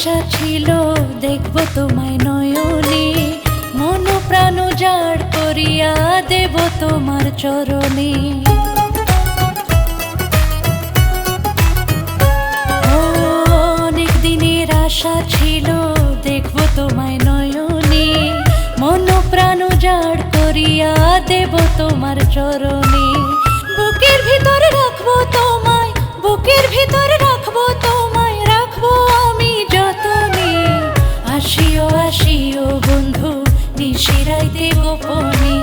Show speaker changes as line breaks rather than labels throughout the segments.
আশা ছিল দেখব তোমায় নয়নে, মন প্রাণ উজাড় করিয়া দেব তোমার চরণে। অনেক দিনের আশা ছিল দেখব তোমায় নয়নে, মন প্রাণ উজাড় করিয়া দেব তোমার চরণে। বুকের ভিতরে রাখবো তোমায়, বুকের ভিতরে রাখবো তোমায়, রাখবো আমি যতনে। আসিও আসিও বন্ধু নিশিরাইতে গোপনে,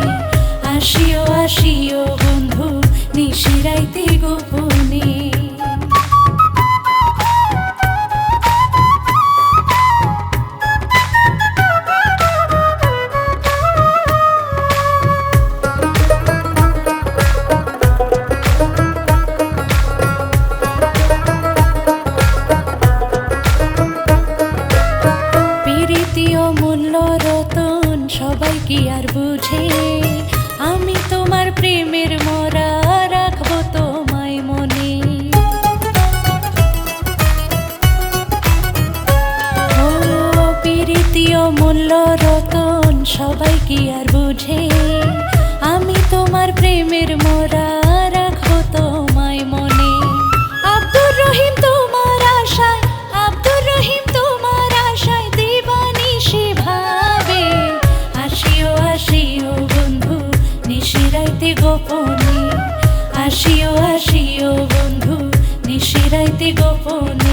আসিও আসিও বন্ধু নিশিরাইতে গোপনে। মূল্য রতন সবাই কি আর বুঝে, আমি তোমার প্রেমের মরা রাখবো তোমায় মনে। ও প্রীতীয় মূল্য রতন সবাই কি আর বুঝে, আমি তোমার প্রেমের মরা রাখবো তোমায় মনে। আব্দুর রহিম তোমার আশায়, আব্দুর রহিম তোমার আশায় দিবানিশি ভাবে। আসিও আসিও বন্ধু নিশিরাইতে গোপনে, আসিও আসিও বন্ধু নিশিরাইতে গোপনে।